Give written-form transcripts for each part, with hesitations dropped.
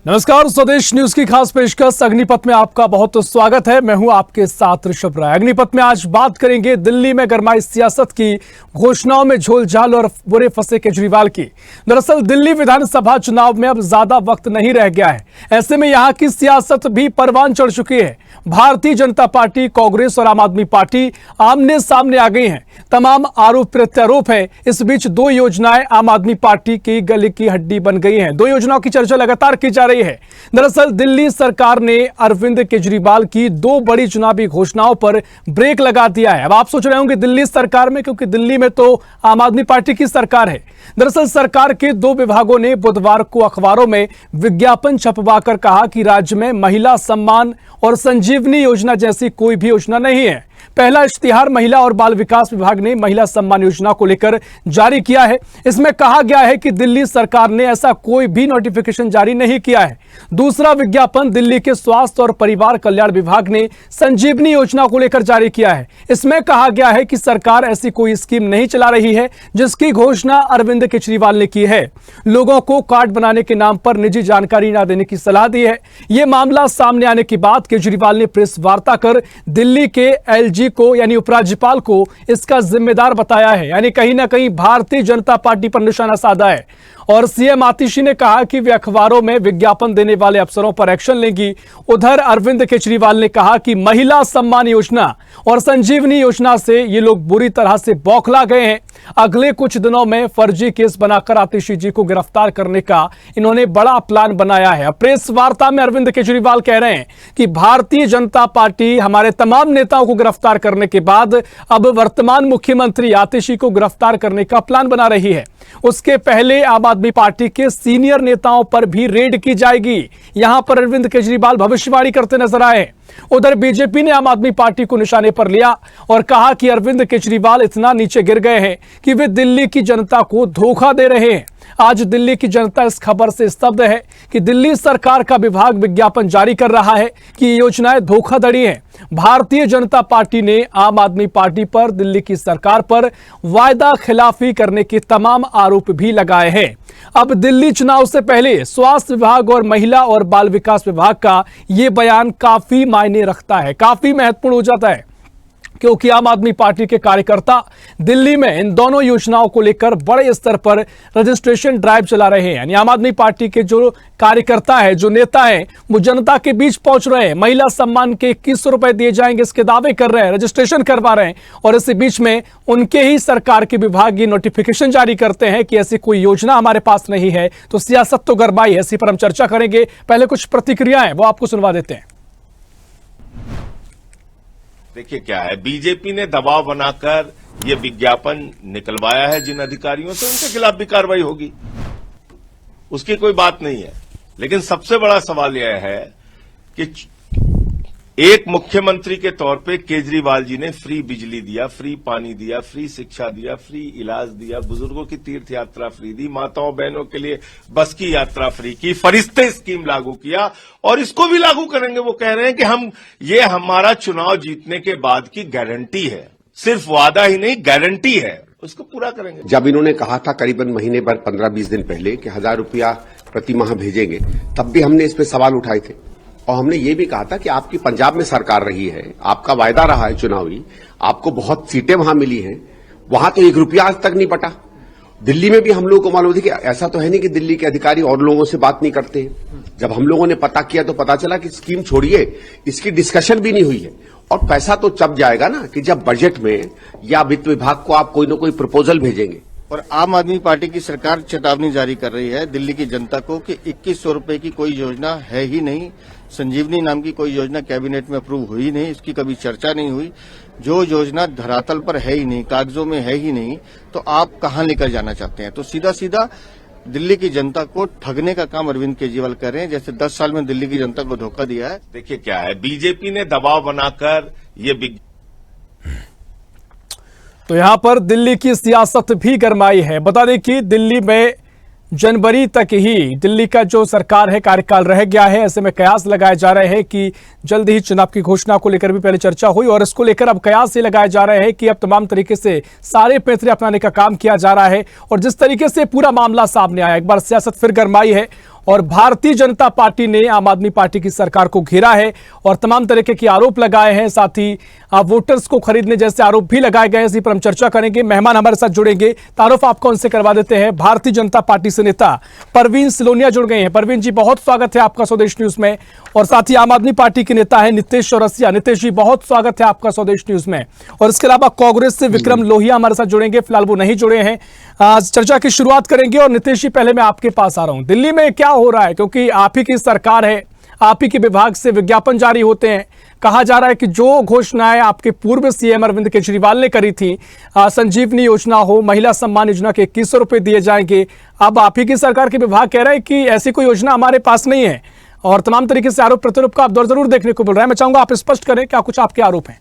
नमस्कार, स्वदेश न्यूज की खास पेशकश अग्निपथ में आपका बहुत स्वागत है। मैं हूं आपके साथ ऋषभ राय। अग्निपथ में आज बात करेंगे दिल्ली में गरमाई सियासत की, घोषणाओं में झोलझाल और बुरे फंसे केजरीवाल की। दरअसल दिल्ली विधानसभा चुनाव में अब ज्यादा वक्त नहीं रह गया है। ऐसे में यहां की सियासत भी परवान चढ़ चुकी है। भारतीय जनता पार्टी, कांग्रेस और आम आदमी पार्टी आमने सामने आ गई हैं। तमाम आरोप प्रत्यारोप है। इस बीच दो योजनाएं आम आदमी पार्टी की गले की हड्डी बन गई हैं। दो योजनाओं की चर्चा लगातार की जा रही है। दरअसल दिल्ली सरकार ने अरविंद केजरीवाल की दो बड़ी चुनावी घोषणाओं पर ब्रेक लगा दिया है। अब आप सोच रहे होंगे दिल्ली सरकार में, क्योंकि दिल्ली में तो आम आदमी पार्टी की सरकार है। दरअसल सरकार के दो विभागों ने बुधवार को अखबारों में विज्ञापन छपवाकर कहा कि राज्य में महिला सम्मान और संजीवनी योजना जैसी कोई भी योजना नहीं है। पहला इश्तिहार महिला और बाल विकास विभाग ने महिला सम्मान योजना को लेकर जारी किया है। इसमें कहा गया है कि दिल्ली सरकार ने ऐसा कोई भी नोटिफिकेशन जारी नहीं किया है। दूसरा विज्ञापन दिल्ली के स्वास्थ्य और परिवार कल्याण विभाग ने संजीवनी योजना को लेकर जारी किया है। इसमें कहा गया है कि सरकार ऐसी कोई स्कीम नहीं चला रही है जिसकी घोषणा अरविंद केजरीवाल ने की है। लोगों को कार्ड बनाने के नाम पर निजी जानकारी न देने की सलाह दी है। यह मामला सामने आने के बाद केजरीवाल ने प्रेस वार्ता कर दिल्ली के एलजी को यानी उपराज्यपाल को इसका जिम्मेदार बताया है। यानी कहीं ना कहीं भारतीय जनता पार्टी पर निशाना साधा है। और सीएम आतिशी ने कहा कि वे अखबारों में विज्ञापन देने वाले अफसरों पर एक्शन लेंगी। उधर अरविंद केजरीवाल ने कहा कि महिला सम्मान योजना और संजीवनी योजना से ये लोग बुरी तरह से बौखला गए हैं। अगले कुछ दिनों में फर्जी केस बनाकर आतिशी जी को गिरफ्तार करने का इन्होंने बड़ा प्लान बनाया है। प्रेस वार्ता में अरविंद केजरीवाल कह रहे हैं कि भारतीय जनता पार्टी हमारे तमाम नेताओं को गिरफ्तार करने के बाद अब वर्तमान मुख्यमंत्री आतिशी को गिरफ्तार करने का प्लान बना रही है। उसके पहले आम आदमी पार्टी के सीनियर नेताओं पर भी रेड की जाएगी। यहां पर अरविंद केजरीवाल भविष्यवाणी करते नजर आए। उधर बीजेपी ने आम आदमी पार्टी को निशाने पर लिया और कहा कि अरविंद केजरीवाल इतना नीचे गिर गए हैं कि वे दिल्ली की जनता को धोखा दे रहे हैं। आज दिल्ली की जनता इस खबर से स्तब्ध है कि दिल्ली सरकार का विभाग विज्ञापन जारी कर रहा है कि ये योजनाएं धोखाधड़ी हैं। भारतीय जनता पार्टी ने आम आदमी पार्टी पर, दिल्ली की सरकार पर वायदा खिलाफी करने के तमाम आरोप भी लगाए हैं। अब दिल्ली चुनाव से पहले स्वास्थ्य विभाग और महिला और बाल विकास विभाग का यह बयान काफी मायने रखता है, काफी महत्वपूर्ण हो जाता है, क्योंकि आम आदमी पार्टी के कार्यकर्ता दिल्ली में इन दोनों योजनाओं को लेकर बड़े स्तर पर रजिस्ट्रेशन ड्राइव चला रहे हैं। यानी आम आदमी पार्टी के जो कार्यकर्ता है, जो नेता है, वो जनता के बीच पहुंच रहे हैं। महिला सम्मान के 2100 रुपए दिए जाएंगे इसके दावे कर रहे हैं, रजिस्ट्रेशन करवा रहे हैं। और इसी बीच में उनके ही सरकार के विभाग ये नोटिफिकेशन जारी करते हैं कि ऐसी कोई योजना हमारे पास नहीं है। तो सियासत तो गरमाई है, इसी पर हम चर्चा करेंगे। पहले कुछ प्रतिक्रियाएं वो आपको सुनवा देते हैं। देखिए क्या है, बीजेपी ने दबाव बनाकर ये विज्ञापन निकलवाया है जिन अधिकारियों से, उनके खिलाफ भी कार्रवाई होगी, उसकी कोई बात नहीं है। लेकिन सबसे बड़ा सवाल यह है कि एक मुख्यमंत्री के तौर पे केजरीवाल जी ने फ्री बिजली दिया, फ्री पानी दिया, फ्री शिक्षा दिया, फ्री इलाज दिया, बुजुर्गों की तीर्थ यात्रा फ्री दी, माताओं बहनों के लिए बस की यात्रा फ्री की, फरिश्ते स्कीम लागू किया और इसको भी लागू करेंगे। वो कह रहे हैं कि ये हमारा चुनाव जीतने के बाद की गारंटी है, सिर्फ वादा ही नहीं गारंटी है, उसको पूरा करेंगे। जब इन्होंने कहा था करीबन महीने भर 15-20 दिन पहले कि 1000 रुपया प्रति माह भेजेंगे, तब भी हमने इस पे सवाल उठाए थे और हमने ये भी कहा था कि आपकी पंजाब में सरकार रही है, आपका वायदा रहा है चुनावी, आपको बहुत सीटें वहां मिली हैं, वहां तो 1 रुपया आज तक नहीं बटा। दिल्ली में भी हम लोगों को मालूम थी कि ऐसा तो है नहीं कि दिल्ली के अधिकारी और लोगों से बात नहीं करते हैं। जब हम लोगों ने पता किया तो पता चला कि स्कीम छोड़िए, इसकी डिस्कशन भी नहीं हुई है। और पैसा तो तब जाएगा ना कि जब बजट में या वित्त विभाग को आप कोई ना कोई प्रपोजल भेजेंगे। और आम आदमी पार्टी की सरकार चेतावनी जारी कर रही है दिल्ली की जनता को कि 2100 रुपए की कोई योजना है ही नहीं, संजीवनी नाम की कोई योजना कैबिनेट में अप्रूव हुई नहीं, इसकी कभी चर्चा नहीं हुई। जो योजना धरातल पर है ही नहीं, कागजों में है ही नहीं, तो आप कहां लेकर जाना चाहते हैं? तो सीधा सीधा दिल्ली की जनता को ठगने का काम अरविंद केजरीवाल कर रहे हैं, जैसे 10 साल में दिल्ली की जनता को धोखा दिया है। देखिए क्या है, बीजेपी ने दबाव बनाकर ये तो यहां पर दिल्ली की सियासत भी गरमाई है। बता दें कि दिल्ली में जनवरी तक ही दिल्ली का जो सरकार है कार्यकाल रह गया है। ऐसे में कयास लगाए जा रहे हैं कि जल्द ही चुनाव की घोषणा को लेकर भी पहले चर्चा हुई और इसको लेकर अब कयास ये लगाए जा रहे हैं कि अब तमाम तरीके से सारे पैंतरे अपनाने का काम किया जा रहा है। और जिस तरीके से पूरा मामला सामने आया, एक बार सियासत फिर गरमाई है और भारतीय जनता पार्टी ने आम आदमी पार्टी की सरकार को घेरा है और तमाम तरीके के आरोप लगाए हैं। साथ ही वोटर्स को खरीदने जैसे आरोप भी लगाए गए हैं। इसी पर हम चर्चा करेंगे। मेहमान हमारे साथ जुड़ेंगे, तारुफ आपको उनसे करवा देते हैं। भारतीय जनता पार्टी से नेता परवीन सिलोनिया जुड़ गए हैं। परवीन जी, बहुत स्वागत है आपका स्वदेश न्यूज में। और साथ ही आम आदमी पार्टी के नेता है नितेश चौरसिया। नितेश जी, बहुत स्वागत है आपका स्वदेश न्यूज में। और इसके अलावा कांग्रेस से विक्रम लोहिया हमारे साथ जुड़ेंगे, फिलहाल वो नहीं जुड़े हैं। आज चर्चा की शुरुआत करेंगे। और नितेश जी, पहले मैं आपके पास आ रहा हूं, दिल्ली में क्या हो रहा है, क्योंकि आप ही की सरकार है, आप ही के विभाग से विज्ञापन जारी होते हैं। कहा जा रहा है कि जो घोषणाएं आपके पूर्व सीएम अरविंद केजरीवाल ने करी थी, संजीवनी योजना हो, महिला सम्मान योजना के 2100 रुपए दिए जाएंगे, अब आप ही की सरकार के विभाग कह रहे हैं कि ऐसी कोई योजना हमारे पास नहीं है। और तमाम तरीके से आरोप प्रत्यारोप का आप दौर जरूर देखने को मिल रहा है। मैं चाहूंगा आप स्पष्ट करें, क्या कुछ आपके आरोप हैं?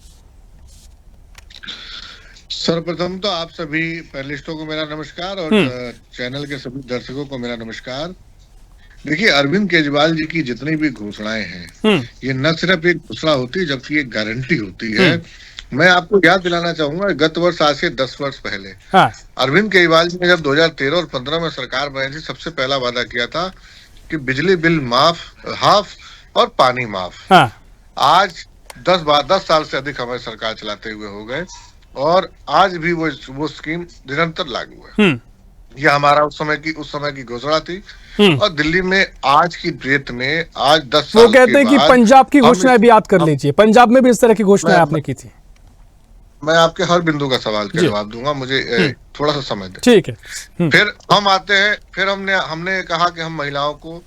सर्वप्रथम तो आप सभी पैनलिस्टों को मेरा नमस्कार और चैनल के सभी दर्शकों को मेरा नमस्कार। देखिए, अरविंद केजरीवाल जी की जितनी भी घोषणाएं हैं, ये न सिर्फ एक घोषणा होती है जबकि एक गारंटी होती है। मैं आपको याद दिलाना चाहूंगा, गत वर्ष आज से 10 वर्ष पहले अरविंद केजरीवाल जी ने जब 2013 और 15 में सरकार बनाई थी, सबसे पहला वादा किया था कि बिजली बिल माफ, हाफ और पानी माफ। आज 10 साल से अधिक हमारी सरकार चलाते हुए हो गए और आज भी वो स्कीम निरंतर लागू है। यह हमारा उस समय की घोषणा थी। और दिल्ली में आज की डेट में आज 10 साल वो कहते हैं कि पंजाब की घोषणाएं भी याद कर लीजिए, पंजाब में भी इस तरह की घोषणाएं आपने की थी। मैं आपके हर बिंदु का सवाल का जवाब दूंगा, मुझे थोड़ा सा समय दें। ठीक है। फिर हम आते हैं, फिर हमने कहा कि हम महिलाओं को,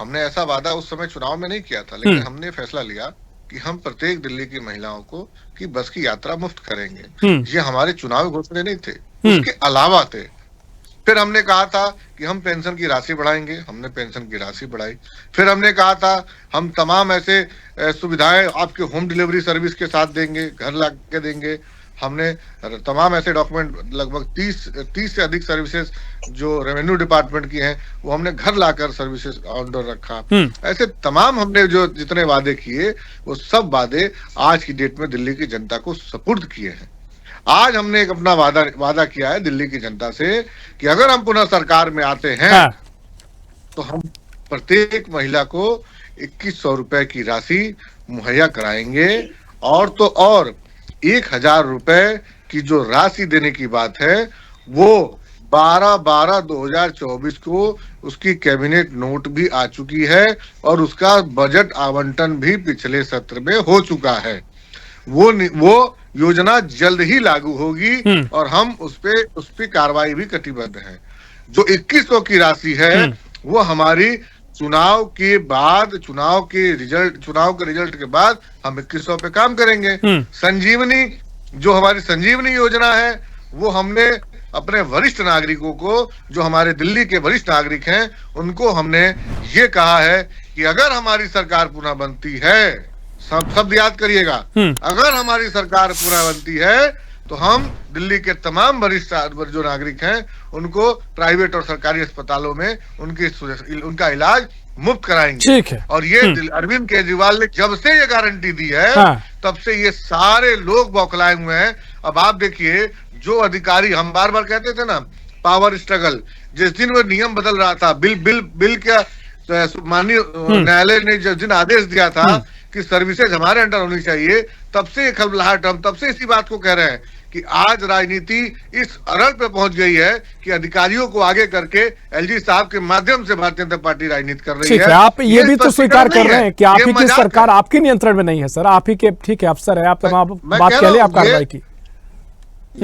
हमने ऐसा वादा उस समय चुनाव में नहीं किया था, लेकिन हमने फैसला लिया कि हम प्रत्येक दिल्ली की महिलाओं को की बस की यात्रा मुफ्त करेंगे। ये हमारे चुनावी घोषणा नहीं थे, उसके अलावा थे। फिर हमने कहा था कि हम पेंशन की राशि बढ़ाएंगे, हमने पेंशन की राशि बढ़ाई। फिर हमने कहा था हम तमाम ऐसे सुविधाएं आपके होम डिलीवरी सर्विस के साथ देंगे, घर ला के देंगे। हमने तमाम ऐसे डॉक्यूमेंट, लगभग 30 से अधिक सर्विसेज जो रेवेन्यू डिपार्टमेंट की हैं, वो हमने घर लाकर सर्विसेज ऑर्डर रखा। ऐसे तमाम हमने जो जितने वादे किए, वो सब वादे आज की डेट में दिल्ली की जनता को सुपुर्द किए हैं। आज हमने एक अपना वादा किया है दिल्ली की जनता से कि अगर हम पुनः सरकार में आते हैं तो हम प्रत्येक महिला को 2100 रुपए की राशि मुहैया कराएंगे। और तो और 1000 रुपए की जो राशि देने की बात है, वो 12/12/2024 को उसकी कैबिनेट नोट भी आ चुकी है और उसका बजट आवंटन भी पिछले सत्र में हो चुका है। वो योजना जल्द ही लागू होगी और हम उस पे कार्रवाई भी कटिबद्ध है। जो 2100 की राशि है, वो हमारी चुनाव के रिजल्ट के बाद हम 2100 पे काम करेंगे। संजीवनी, जो हमारी संजीवनी योजना है, वो हमने अपने वरिष्ठ नागरिकों को, जो हमारे दिल्ली के वरिष्ठ नागरिक हैं, उनको हमने ये कहा है कि अगर हमारी सरकार पुनः बनती है, सब याद करिएगा, अगर हमारी सरकार पुनः बनती है तो हम दिल्ली के तमाम वरिष्ठ जो नागरिक हैं, उनको प्राइवेट और सरकारी अस्पतालों में उनका इलाज मुफ्त कराएंगे। ठीक है। और ये अरविंद केजरीवाल ने जब से ये गारंटी दी है, तब से ये सारे लोग बौखलाए हुए हैं। अब आप देखिए, जो अधिकारी, हम बार बार कहते थे ना, पावर स्ट्रगल, जिस दिन वो नियम बदल रहा था, बिल का माननीय न्यायालय ने जिस दिन आदेश दिया था कि सर्विसेज हमारे अंडर होनी चाहिए, तब से ये खलबलाहट, हम तब से इसी बात को कह रहे हैं कि आज राजनीति इस अरल पे पहुंच गई है कि अधिकारियों को आगे करके एलजी साहब के माध्यम से भारतीय जनता पार्टी राजनीति कर रही है। आप ये भी तो स्वीकार कर रहे हैं कि आप ही की सरकार आपके नियंत्रण में नहीं है। सर, आप ही के, ठीक है, अफसर है, आप बात कह ले, आप कार्रवाई की।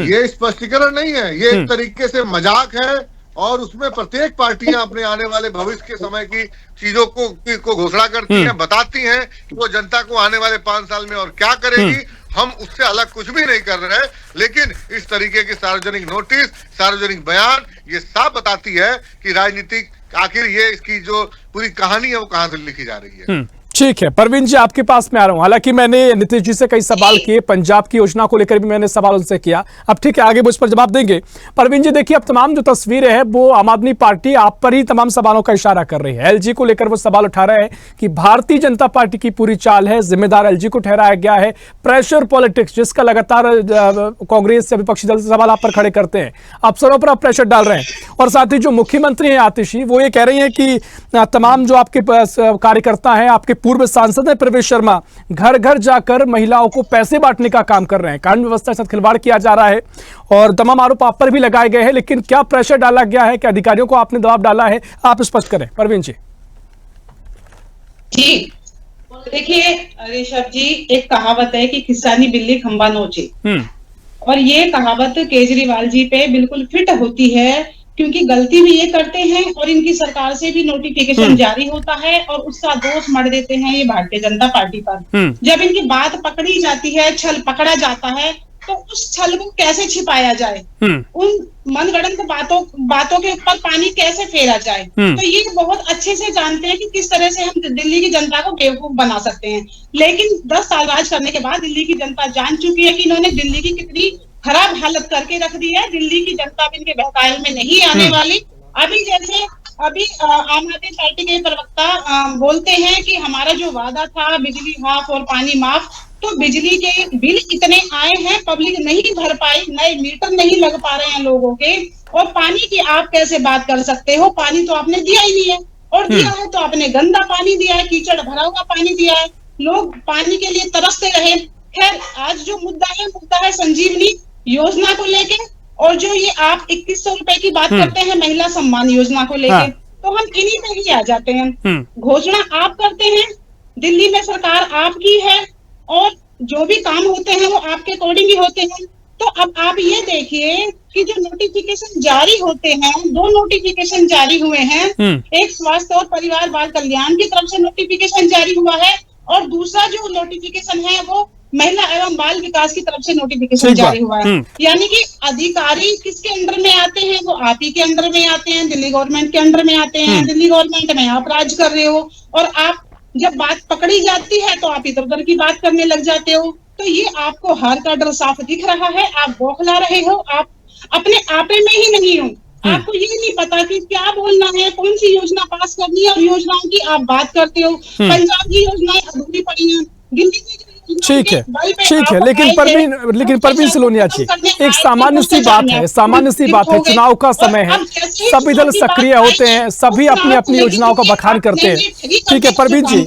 ये स्पष्टीकरण नहीं है, ये एक तरीके से मजाक है और उसमें प्रत्येक पार्टियां अपने आने वाले भविष्य के समय की चीजों को घोषणा करती हैं, बताती हैं कि वो जनता को आने वाले 5 साल में और क्या करेगी। हम उससे अलग कुछ भी नहीं कर रहे हैं, लेकिन इस तरीके की सार्वजनिक नोटिस, सार्वजनिक बयान ये साफ बताती है कि राजनीतिक आखिर ये इसकी जो पूरी कहानी है वो कहां से लिखी जा रही है। ठीक है परवीन जी, आपके पास में आ रहा हूं। हालांकि मैंने नीतीश जी से कई सवाल किए, पंजाब की योजना को लेकर भी मैंने सवाल उनसे किया। अब ठीक है, आगे मुझ पर जवाब देंगे। परवीन जी देखिए, अब तमाम जो तस्वीरें हैं वो आम आदमी पार्टी आप पर ही तमाम सवालों का इशारा कर रही है। एलजी को लेकर वो सवाल उठा रहे हैं कि भारतीय जनता पार्टी की पूरी चाल है, जिम्मेदार एलजी को ठहराया गया है, प्रेशर पॉलिटिक्स जिसका लगातार कांग्रेस या विपक्षी दल से सवाल आप पर खड़े करते हैं, अफसरों पर आप प्रेशर डाल रहे हैं। और साथ ही जो मुख्यमंत्री हैं आतिशी, वो ये कह रही हैं कि तमाम जो आपके कार्यकर्ता हैं, आपके पूर्व सांसद हैं प्रवेश शर्मा, घर घर जाकर महिलाओं को पैसे बांटने का काम कर रहे हैं, कानून व्यवस्था के साथ खिलवाड़ किया जा रहा है और तमाम आरोप आप पर भी लगाए गए हैं। लेकिन क्या प्रेशर डाला गया है, क्या अधिकारियों को आपने दबाव डाला है, आप स्पष्ट करें परवीन जी। जी देखिए ऋषभ जी, एक कहावत है कि किसानी बिल्ली खंबा नोचे, और ये कहावत केजरीवाल जी पे बिल्कुल फिट होती है, क्योंकि गलती भी ये करते हैं और इनकी सरकार से भी नोटिफिकेशन जारी होता है और उसका दोष मढ़ देते हैं ये भारतीय जनता पार्टी पर। जब इनकी बात पकड़ी जाती है, छल पकड़ा जाता है, तो उस छल को कैसे छिपाया जाए, उन मनगढ़ंत बातों के ऊपर पानी कैसे फेरा जाए, तो ये बहुत अच्छे से जानते हैं कि किस तरह से हम दिल्ली की जनता को बेवकूफ बना सकते हैं। लेकिन 10 साल राज करने के बाद दिल्ली की जनता जान चुकी है कि इन्होंने दिल्ली की कितनी खराब हालत करके रख दी है। दिल्ली की जनता भी इनके बहकावे में नहीं आने वाली। अभी आम आदमी पार्टी के प्रवक्ता बोलते हैं कि हमारा जो वादा था बिजली हाफ और पानी माफ, तो बिजली के बिल इतने आए हैं, पब्लिक नहीं भर पाई, नए मीटर नहीं लग पा रहे हैं लोगों के, और पानी की आप कैसे बात कर सकते हो, पानी तो आपने दिया ही नहीं है, और दिया है तो आपने गंदा पानी दिया है, कीचड़ भरा हुआ पानी दिया है, लोग पानी के लिए तरसते रहे। खैर आज जो मुद्दा है संजीवनी योजना को लेके, और जो ये आप 2100 रुपए की बात करते हैं महिला सम्मान योजना को लेके, तो हम इन्हीं पे ही आ जाते हैं। घोषणा आप करते हैं, दिल्ली में सरकार आपकी है, और जो भी काम होते हैं वो आपके अकॉर्डिंग ही होते हैं। तो अब आप ये देखिए कि जो नोटिफिकेशन जारी होते हैं, 2 नोटिफिकेशन जारी हुए हैं, एक स्वास्थ्य और परिवार बाल कल्याण की तरफ से नोटिफिकेशन जारी हुआ है, और दूसरा जो नोटिफिकेशन है वो महिला एवं बाल विकास की तरफ से नोटिफिकेशन जारी हुआ है। यानी कि अधिकारी किसके अंडर में आते हैं, वो आप ही के अंडर में आते हैं, दिल्ली गवर्नमेंट के अंडर में आते हैं। दिल्ली गवर्नमेंट में आप राज कर रहे हो, और आप जब बात पकड़ी जाती है तो आप इधर उधर की बात करने लग जाते हो। तो ये आपको हार का डर साफ दिख रहा है, आप बौखला रहे हो, आप अपने आपे में ही नहीं हो, आपको ये नहीं पता कि क्या बोलना है, कौन सी योजना पास करनी है, और योजनाओं की आप बात करते हो। पंजाब की योजनाएं अधूरी पड़ी हैं, दिल्ली में ठीक है, लेकिन परवीन सिलोनिया जी, एक सामान्य सी बात है, चुनाव का समय है, सभी दल सक्रिय होते हैं, सभी अपनी अपनी योजनाओं का बखान करते हैं। ठीक है परवीन जी,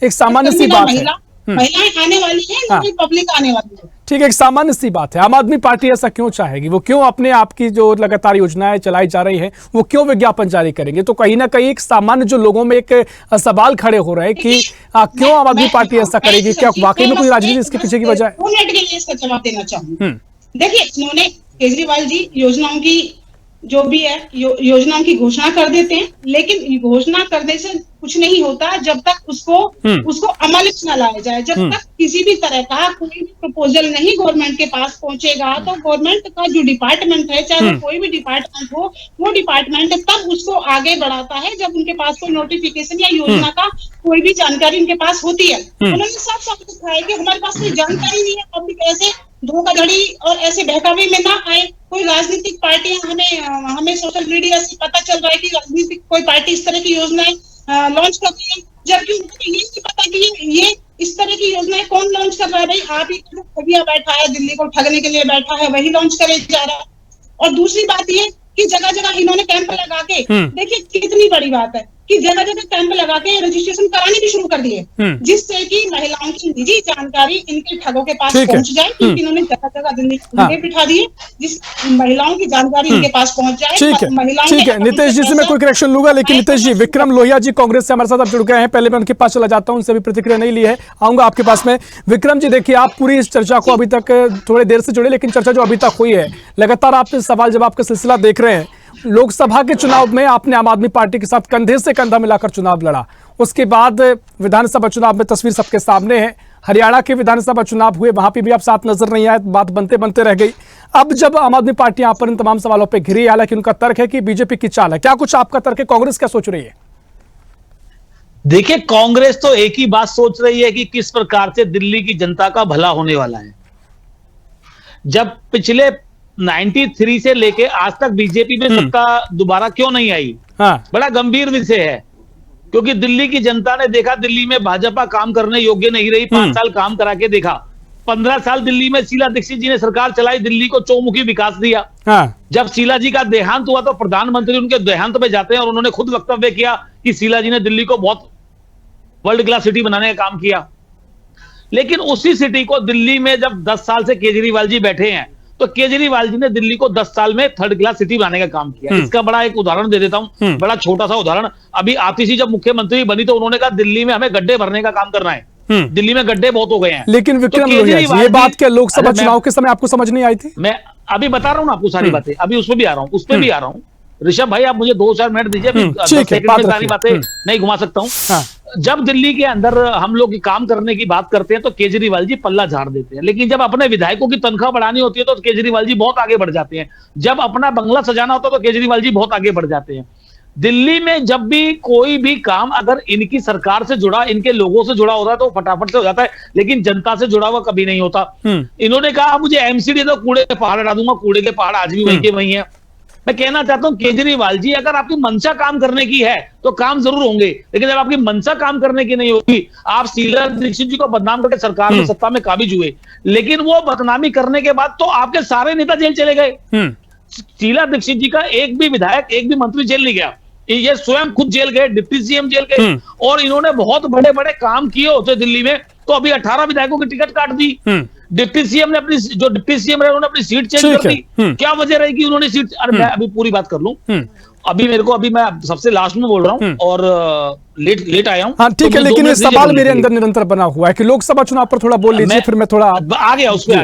एक सामान्य सी बात है, महिलाएं आने वाली है, पब्लिक आने वाली है। ठीक है, एक सामान्य सी बात है, आम आदमी पार्टी ऐसा क्यों चाहेगी, वो क्यों अपने आप की जो लगातार योजनाएं चलाई जा रही है वो क्यों विज्ञापन जारी करेंगे? तो कहीं ना कहीं एक सामान्य जो लोगों में एक सवाल खड़े हो रहे हैं कि क्यों आम आदमी पार्टी ऐसा करेगी, क्या वाकई में कोई राजनीति इसके पीछे की वजह है? 2 मिनट के लिए इसका जवाब देना चाहूंगी। देखिए, इन्होंने केजरीवाल जी योजनाओं की जो भी है योजनाओं की घोषणा कर देते हैं, लेकिन घोषणा करने से कुछ नहीं होता जब तक उसको अमल में न लाया जाए। जब तक किसी भी तरह का कोई भी प्रपोजल नहीं गवर्नमेंट के पास पहुंचेगा, तो गवर्नमेंट का जो डिपार्टमेंट है, चाहे वो कोई भी डिपार्टमेंट हो, वो डिपार्टमेंट तब उसको आगे बढ़ाता है जब उनके पास कोई नोटिफिकेशन या योजना का कोई भी जानकारी उनके पास होती है। उन्होंने साफ साफ लिखा है कि हमारे पास कोई जानकारी नहीं है, पब्लिक ऐसे धोखाधड़ी और ऐसे बहकावे में ना आए। कोई राजनीतिक पार्टियां हमें सोशल मीडिया से पता चल रहा है कि राजनीतिक कोई पार्टी इस तरह की योजनाएं लॉन्च करती है, जबकि उनको ये नहीं पता कि ये इस तरह की योजनाएं कौन लॉन्च कर रहा है। भाई आप ही ठगिया बैठा है, दिल्ली को ठगने के लिए बैठा है, वही लॉन्च करे जा रहा है। और दूसरी बात ये कि जगह जगह इन्होंने कैंप लगा के, देखिए कितनी बड़ी बात है कि जगह जगह कैंप लगा के रजिस्ट्रेशन कराने भी शुरू कर दिए, जिससे कि महिलाओं की निजी जानकारी इनके ठगों के पास पहुंच जाए, क्योंकि इन्होंने जगह जगह दिल्ली में बिठा दिए जिस महिलाओं की जानकारी इनके पास पहुंच जाए। ठीक है, नितेश जी से मैं कोई करेक्शन लूंगा, लेकिन नितेश जी, विक्रम लोहिया जी कांग्रेस से हमारे साथ अब जुड़ गए हैं, पहले मैं उनके पास चला जाता हूं, उनसे भी प्रतिक्रिया नहीं ली है, आऊंगा आपके पास में। विक्रम जी देखिए, आप पूरी इस चर्चा को अभी तक थोड़ी देर से जुड़े, लेकिन चर्चा जो अभी तक हुई है, लगातार आप सवाल जवाब का सिलसिला देख रहे हैं। लोकसभा के चुनाव में आपने आम आदमी पार्टी के साथ कंधे से कंधा मिलाकर चुनाव लड़ा, उसके बाद विधानसभा चुनाव में तस्वीर सबके सामने है, हरियाणा के विधानसभा चुनाव हुए, वहां पे भी आप साथ नजर नहीं आए, बात बनते बनते रह गई। अब जब आम आदमी पार्टी यहाँ पर इन तमाम सवालों पर घिरी, हालांकि उनका तर्क है कि बीजेपी की चाल है, क्या कुछ आपका तर्क है, कांग्रेस क्या सोच रही है? देखिए, कांग्रेस तो एक ही बात सोच रही है कि किस प्रकार से दिल्ली की जनता का भला होने वाला है। जब पिछले 93 से लेके आज तक बीजेपी में सत्ता दोबारा क्यों नहीं आई, हाँ, बड़ा गंभीर विषय है। क्योंकि दिल्ली की जनता ने देखा दिल्ली में भाजपा काम करने योग्य नहीं रही, 5 साल काम करा के देखा। 15 साल दिल्ली में शीला दीक्षित जी ने सरकार चलाई, दिल्ली को चौमुखी विकास दिया। हाँ, जब शीला जी का देहांत हुआ तो प्रधानमंत्री उनके देहांत पे जाते हैं और उन्होंने खुद वक्तव्य किया कि शीला जी ने दिल्ली को बहुत वर्ल्ड क्लास सिटी बनाने का काम किया। लेकिन उसी सिटी को दिल्ली में जब 10 साल से केजरीवाल जी बैठे हैं, तो केजरीवाल जी ने दिल्ली को 10 साल में 3rd क्लास सिटी बनाने का काम किया। इसका बड़ा एक उदाहरण दे देता हूं, बड़ा छोटा सा उदाहरण। अभी आतिशी जब मुख्यमंत्री बनी तो उन्होंने कहा दिल्ली में हमें गड्ढे भरने का काम करना है, दिल्ली में गड्ढे बहुत हो गए हैं। लेकिन विक्रम लोहिया जी, ये बात क्या लोकसभा चुनाव के समय आपको समझ नहीं आई थी? मैं अभी बता रहा हूं ना आपको सारी बातें, अभी उसमें भी आ रहा हूं, उस पर भी आ रहा हूं। ऋषभ भाई, आप मुझे 2-4 मिनट दीजिए, 10 सेकंड में सारी बातें नहीं घुमा सकता हूं। हाँ। जब दिल्ली के अंदर हम लोग काम करने की बात करते हैं तो केजरीवाल जी पल्ला झाड़ देते हैं, लेकिन जब अपने विधायकों की तनख्वाह बढ़ानी होती है तो केजरीवाल जी बहुत आगे बढ़ जाते हैं। जब अपना बंगला सजाना होता है तो केजरीवाल जी बहुत आगे बढ़ जाते हैं। दिल्ली में जब भी कोई भी काम अगर इनकी सरकार से जुड़ा, इनके लोगों से जुड़ा होता है तो फटाफट से हो जाता है, लेकिन जनता से जुड़ा हुआ कभी नहीं होता। इन्होंने कहा मुझे एमसीडी तो कूड़े के पहाड़ हटा दूंगा, कूड़े के पहाड़ आज भी वहीं के वहीं है। मैं कहना चाहता हूं केजरीवाल जी, अगर आपकी मंशा काम करने की है तो काम जरूर होंगे, लेकिन जब आपकी मंशा काम करने की नहीं होगी, आप शीला दीक्षित जी को बदनाम करके सरकार में सत्ता में काबिज हुए, लेकिन वो बदनामी करने के बाद तो आपके सारे नेता जेल चले गए। शीला दीक्षित जी का एक भी विधायक, एक भी मंत्री जेल नहीं गया, ये स्वयं खुद जेल गए, डिप्टी सीएम जेल गए, और इन्होंने बहुत बड़े बड़े काम किए होते दिल्ली में, तो अभी 18 विधायकों की टिकट काट दी। डिप्टी सीएम ने अपनी, जो डिप्टी सीएम रहे उन्होंने अपनी सीट चेंज कर दी। क्या वजह रही कि उन्होंने सीट, अरे मैं अभी पूरी बात कर लूं, अभी मैं सबसे लास्ट में बोल रहा हूं और लेट आया हूं। हाँ ठीक है, लेकिन ये सवाल मेरे अंदर निरंतर बना हुआ है कि लोकसभा चुनाव पर थोड़ा बोल लीजिए, फिर मैं थोड़ा आ गया उस पे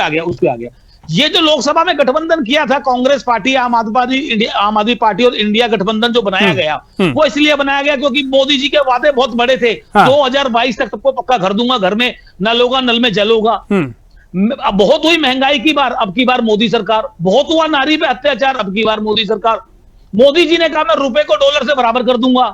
आ गया। ये जो लोकसभा में गठबंधन किया था कांग्रेस पार्टी, आम आदमी पार्टी और इंडिया गठबंधन जो बनाया गया, वो इसलिए बनाया गया क्योंकि मोदी जी के वादे बहुत बड़े थे। 2022 तक सबको पक्का घर दूंगा, घर में नल होगा, नल में जल होगा। बहुत हुई महंगाई की बार, अब की बार मोदी सरकार। बहुत हुआ नारी पे अत्याचार, अब की बार मोदी सरकार। मोदी जी ने कहा मैं रुपए को डॉलर से बराबर कर दूंगा,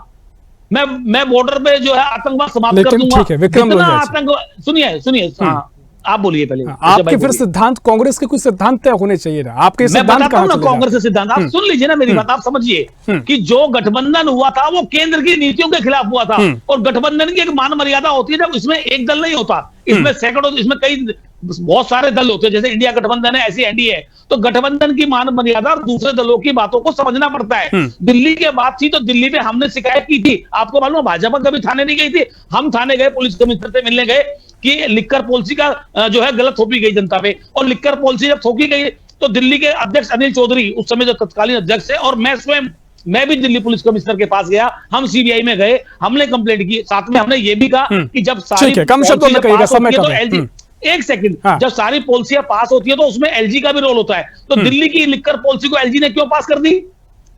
मैं बॉर्डर पे जो है आतंकवाद समाप्त कर दूंगा। ठीक है, विक्रम लोहिया जी, आतंकवाद सुनिए, हाँ आप बोलिए पहले। आपके फिर सिद्धांत, कांग्रेस के कुछ सिद्धांत तय होने चाहिए ना, आपके सिद्धांत कहां चले कांग्रेस के सिद्धांत आप सुन लीजिए ना, मेरी बात आप समझिए कि जो गठबंधन हुआ था वो केंद्र की नीतियों के खिलाफ हुआ था, और गठबंधन की एक मान मर्यादा होती है, जब इसमें एक दल नहीं होता, इसमें सैकड़ों, इसमें कई बहुत सारे दल होते हैं, जैसे इंडिया गठबंधन है, ऐसी एनडीए है, तो गठबंधन की मान मर्यादा और दूसरे दलों की बातों को समझना पड़ता है। दिल्ली के बात थी तो दिल्ली में हमने शिकायत की थी, आपको मालूम है भाजपा कभी थाने नहीं गई थी, हम थाने गए, पुलिस कमिश्नर से मिलने गए कि लिक्कर पॉलिसी का जो है गलत थोपी गई जनता पे, और लिक्कर पॉलिसी जब थोपी गई तो दिल्ली के अध्यक्ष अनिल चौधरी, उस समय जो तत्कालीन अध्यक्ष है, और मैं स्वयं, मैं भी दिल्ली पुलिस कमिश्नर के पास गया, हम सीबीआई में गए, हमने कंप्लेंट की, साथ में हमने ये भी कहा कि जब सारी कम शब्दों में कहिएगा, समय कम है। एलजी, एक सेकंड, जब सारी पॉलिसियां पास होती है तो उसमें एलजी का भी रोल होता है, तो दिल्ली की लिक्कर पॉलिसी को एलजी ने क्यों पास कर दी,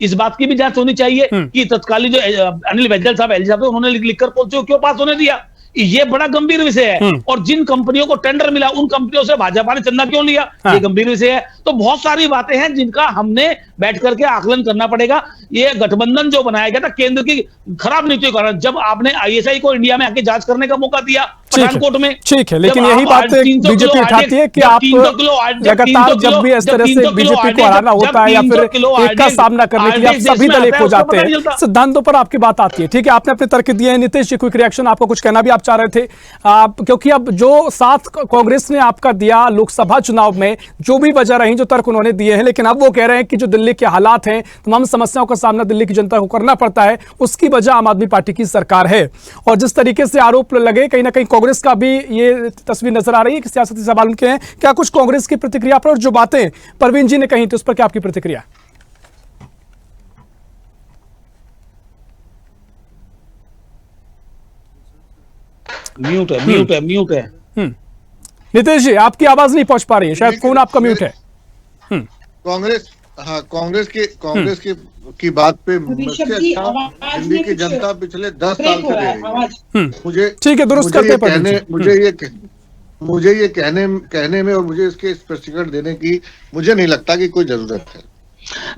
इस बात की भी जांच होनी चाहिए कि तत्कालीन जो अनिल बैजल साहब एलजी साहब, उन्होंने लिक्कर पॉलिसी को क्यों पास होने दिया। ये बड़ा गंभीर विषय है, और जिन कंपनियों को टेंडर मिला उन कंपनियों से भाजपा ने चंदा क्यों लिया, ये गंभीर विषय है। तो बहुत सारी बातें हैं जिनका हमने बैठ करके आकलन करना पड़ेगा। ये गठबंधन जो बनाया गया था केंद्र की खराब नीतियों के कारण, जब आपने आईएसआई को इंडिया में आके जांच करने का मौका दिया पठानकोट में, ठीक है, लेकिन यही बात बीजेपी उठाती है कि आप लगातार जब भी इस तरह से बीजेपी को हराना होता है या फिर एक का सामना करने के लिए आप सभी दल एक हो जाते हैं, सिद्धांतों पर आपकी बात आती है। ठीक है, आपने अपने तर्क दिए हैं। नीतीश जी, क्विक रिएक्शन, आपको कुछ कहना भी आप चाह रहे थे, क्योंकि अब जो साथ कांग्रेस ने आपका दिया लोकसभा चुनाव में, जो भी वजह रही, जो तर्क उन्होंने दिए हैं, लेकिन अब वो कह रहे हैं कि जो दिल्ली के हालात हैं, तमाम समस्याओं का सामना दिल्ली की जनता को करना पड़ता है, उसकी वजह आम आदमी पार्टी की सरकार है। और जिस तरीके से आरोप लगे, कहीं ना कहीं कांग्रेस का भी ये तस्वीर नजर आ रही है कि सियासती सवाल उनके हैं। क्या कुछ कांग्रेस की प्रतिक्रिया पर, और जो बातें परवीन जी ने कही थी उस पर क्या आपकी प्रतिक्रिया? म्यूट है। नीतीश जी, आपकी आवाज नहीं पहुंच पा रही है, शायद फोन आपका म्यूट है। कांग्रेस की बात पे दिल्ली की जनता पिछले 10 साल से रह रही है। मुझे ठीक है, दुरुस्त करते हैं। मुझे ये कहने में और मुझे इसके स्पष्टीकरण देने की मुझे नहीं लगता कि कोई जरूरत है।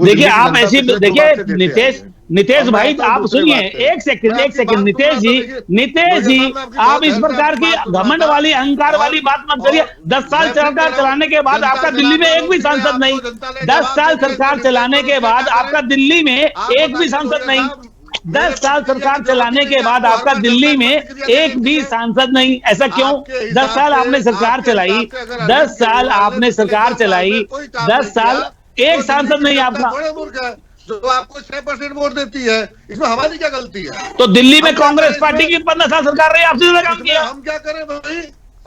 देखिए आप ऐसी, देखिए नितेश अब भाई मैं आप दूसरी सुनिए, बात पे। एक सेकंड मैं एक आपकी सेकंड बात नितेश सुन जी, रहा हूं, नितेश जी, मैं आपकी आप बहुत इस ध्यान से प्रकार की बात सुन रहा घमंड था। वाली अहंकार वाली बात मत करिए। 10 साल मैं फिर कह सरकार रहा हूं, चलाने के बाद जनता आपका दिल्ली में जनार्दन एक भी होती है, सांसद नहीं। आपको जनता ने 10 जवाब साल दे दिया, सरकार इसको चलाने रिप्लेस के करो, बाद क्या आपका करें? दिल्ली में आप एक भी बताइए सांसद लोहिया नहीं। साहब, 10 साल सरकार चलाने के बाद आपका दिल्ली में एक भी सांसद नहीं। ऐसा क्यों? आपके 10 हिसाब साल से, आपने सरकार आपके चलाई, हिसाब से अगर 10 अरविंद साल केजरीवाल ने आपने पिछले सरकार 10 साल चलाई, में कोई काम 10 नहीं साल किया, एक तो दिल्ली सांसद की नहीं जनता आपका। थोड़े मूर्ख है जो आपको 6% वोट देती है। इसमें हमारी क्या गलती है? तो दिल्ली में हम क्या कांग्रेस करें पार्टी इसमें? की 15 साल सरकार रही, आपसे ज्यादा काम इसमें किया। हम क्या करें भाई?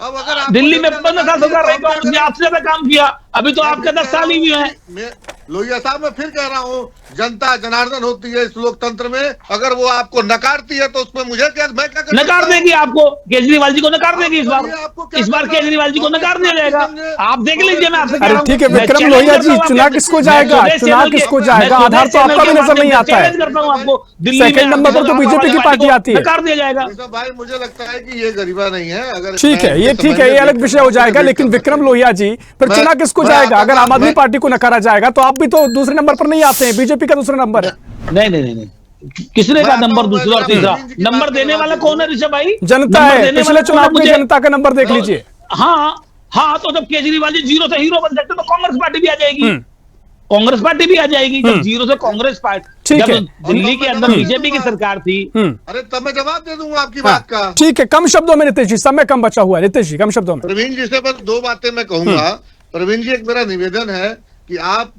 अब अगर आपको दिल्ली में जनता 15 साल नकारती है सरकार तो रही, हम क्या कांग्रेस ने करें? आपसे ज्यादा काम किया। अभी तो मैं आपके फिर 10 कह रहा साल ही हूं हुए हैं। कि मैं लोहिया साहब, मैं फिर कह रहा हूं, जनता जनार्दन होती है इस लोकतंत्र में। अगर वो आपको नकारती है तो उसमें मुझे क्या, मैं क्या कर नकार सकता हूं? देगी आपको, केजरीवाल जी को नकार आप देगी इस बार। करिए, आपको क्या इस बार करना है? केजरीवाल जी को कांग्रेस नकार दिया पार्टी जाएगा। समझे, आप देख कांग्रेस लीजिए, मैं आपसे कह अरे रहा हूं। ठीक है मैं विक्रम challenge लोहिया करता जी, हूं चुना आपके- किसको मैं जाएगा? स्वदेश चुना चैनल के- किसको मैं जाएगा? स्वदेश आधार तो चैनल आपका के भी नजर माध्यम नहीं से आता है। चैलेंज करता हूं आपको। दिल्ली सेकंड में नंबर पर तो समाजवादी बीजेपी की पार्टी को आती है। नकार दिया जाएगा। ऋषभ भाई, मुझे लगता है कि ये गरिमा नहीं है। अगर ठीक है, ये ठीक है, ये अलग विषय हो जाएगा। लेकिन विक्रम लोहिया जी, फिर मैं- चुना किसको मैं जाएगा? आपका अगर आम आदमी मैं- पार्टी को नकारा जाएगा तो आप भी तो दूसरे नंबर पर नहीं आते हैं, बीजेपी का दूसरा नंबर है। नहीं नहीं नहीं नहीं, किसने मैं कहा आता नंबर हूं, दूसरा और मैं तीसरा? अरविंद जी की नंबर बात का देने जवाब वाला दे कौन है दूं। ऋषभ भाई? जनता नंबर है, देने पिछले वाला कौन है चुनाव में मुझे? जनता का नंबर देख लीजिए। हाँ हाँ, तो जब केजरीवाल जी जीरो से हीरो बन सकते तो कांग्रेस पार्टी भी आ जाएगी। कांग्रेस पार्टी भी आ जाएगी जब जीरो से कांग्रेस पार्टी। ठीक जब है। दिल्ली के अंदर और बीजेपी की सरकार थी। अरे तब मैं जवाब दे दूंगा आपकी हाँ, बात का। ठीक है, कम शब्दों में नितेश जी, समय कम बचा हुआ है। नितेश जी, कम शब्दों में। प्रवीण जी से बस दो बातें मैं कहूंगा। प्रवीण जी, एक मेरा निवेदन है कि आप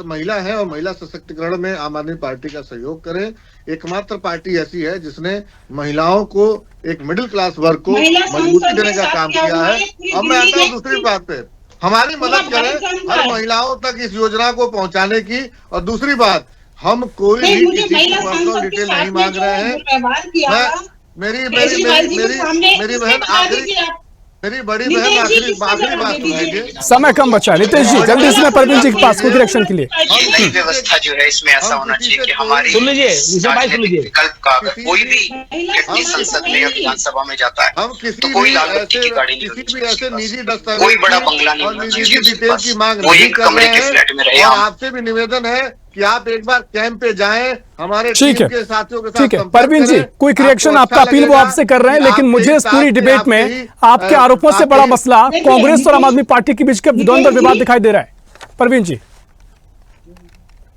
महिला है और महिला सशक्तिकरण में आम आदमी पार्टी का सहयोग करें। एकमात्र पार्टी ऐसी है जिसने महिलाओं को, एक मिडिल क्लास वर्ग को महिला मजबूती संसद देने के का साथ काम क्या किया हुआ है। है? पूरी अब मैं आता हूँ दिल्ली दूसरी में बात पे, हमारी पूरा मदद करें भारत जानता हर है। महिलाओं तक इस योजना को पहुंचाने की। और दूसरी बात, हम कोई नहीं, भी मुझे किसी महिला की पर्सनल सांसद के डिटेल साथ नहीं में मांग जो रहे हैं। दुर्व्यवहार किया मैं था, मेरी मेरी केजरीवाल जी के मेरी सामने मेरी इससे बहन बता आखिरी दीजिए आप। मेरी बड़ी नितेश बहन जी, आखिरी इसका आखिरी जवाब बात दे दीजिए। सुनाइए। समय कम बचा है नितेश जी, जल्दी से मैं परवीन जी के पास क्विक रिएक्शन के लिए। ये नई व्यवस्था जो है इसमें ऐसा होना चाहिए कि हमारी सुन लीजिए ऋषभ भाई, सुन लीजिए। विकल्प का अगर कोई भी महिला व्यक्ति समाज संसद में में या नहीं। विधानसभा में जाता है हम किसी तो कोई भी लाल बत्ती ऐसे की गाड़ी नहीं होनी किसी भी ऐसे चाहिए निजी उसके पास। दस्तावेज कोई बड़ा की बंगला नहीं और होना निजी चाहिए उसके डिटेल पास। की मांग वो नहीं एक कर कमरे रहे के हैं। फ्लैट में रहे और हम। आपसे भी निवेदन है कि आप एक बार कैंप पे जाएं, हमारे ठीक टीम है, के साथियों के साथ ठीक है संपर्क परवीन जी, करें। क्विक आपको रिएक्शन, अच्छा आपका अपील वो लगेगा आपसे कर रहे हैं। कि लेकिन आपके मुझे इस पूरी साथ डिबेट में आपके आपके आरोपों से बड़ा मसला देखिए, कांग्रेस और आम आदमी पार्टी के बीच का द्वंद्व नितेश विवाद जी- दिखाई दे रहा है। परवीन जी,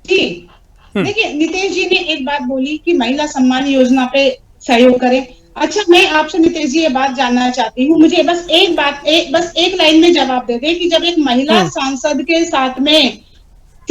जी, देखिए नितेश जी ने एक बात बोली कि महिला सम्मान योजना पे सहयोग करें। अच्छा, मैं आपसे नितेश जी ये बात जानना चाहती हूँ, मुझे बस एक लाइन में जवाब दे दें कि जब एक महिला सांसद के साथ में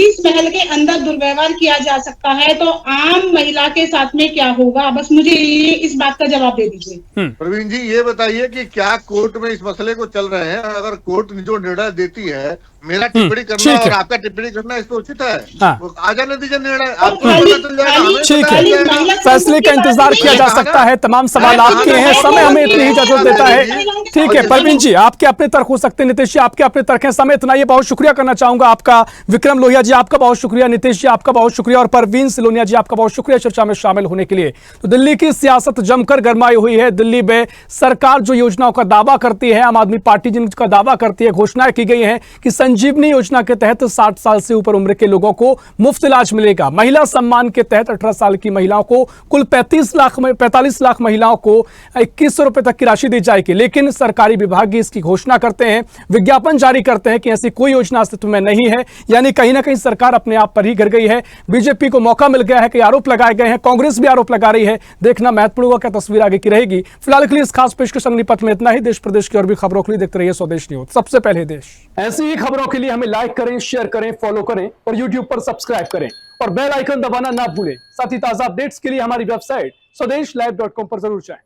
शीश महल के अंदर दुर्व्यवहार किया जा सकता है तो आम महिला के साथ में क्या होगा? बस मुझे ये इस बात का जवाब दे दीजिए। प्रवीण जी, ये बताइए कि क्या कोर्ट में इस मसले को चल रहे हैं? अगर कोर्ट जो निर्णय देती है, मेरा टिप्पणी करना ठीक है। और आपका टिप्पणी करना इस पे उचित है। हाँ। वो आ जाने दीजिए निर्णय, और आपको पता चल जाएगा, हमें ठीक पता है। चल जाएगा। फैसले का इंतजार किया जा सकता है। तमाम सवाल आपके हैं, समय हमें इतनी ही इजाजत देता है। ठीक है परवीन जी, आपके अपने तर्क हो सकते हैं, नितेश जी आपके अपने तर्क हैं। समय इतना ही, बहुत शुक्रिया करना चाहूंगा आपका। विक्रम लोहिया जी आपका बहुत शुक्रिया, नितेश जी आपका बहुत शुक्रिया और परवीन सिलोनिया जी आपका बहुत शुक्रिया चर्चा में शामिल होने के लिए। तो दिल्ली की सियासत जमकर गरमाई हुई है। दिल्ली में सरकार जो योजनाओं का दावा करती है, आम आदमी पार्टी जिनका दावा करती है, घोषणाएं की गई हैं कि संजीवनी योजना के तहत 60 साल से ऊपर उम्र के लोगों को मुफ्त इलाज मिलेगा। महिला सम्मान के तहत 18 साल की महिलाओं को कुल 45 लाख महिलाओं को 2100 रुपए तक की राशि दी जाएगी। लेकिन सरकारी विभाग इसकी घोषणा करते हैं, विज्ञापन जारी करते हैं कि ऐसी कोई योजना अस्तित्व में नहीं है। यानी कहीं ना कहीं सरकार अपने आप पर ही गिर गई है। बीजेपी को मौका मिल गया है कि आरोप लगाए गए हैं, कांग्रेस भी आरोप लगा रही है। देखना महत्वपूर्ण होगा, क्या तस्वीर आगे की रहेगी। फिलहाल के लिए इस खास पेशकश अग्निपथ में इतना ही। देश प्रदेश की और भी खबरों के लिए देखते रहिए स्वदेश न्यूज, सबसे पहले देश। ऐसी ही खबरों के लिए हमें लाइक करें, शेयर करें, फॉलो करें और यूट्यूब पर सब्सक्राइब करें और बेल आइकन दबाना ना भूलें। साथ ही ताजा अपडेट्स के लिए हमारी वेबसाइट स्वदेशलाइव.com पर जरूर जाएं।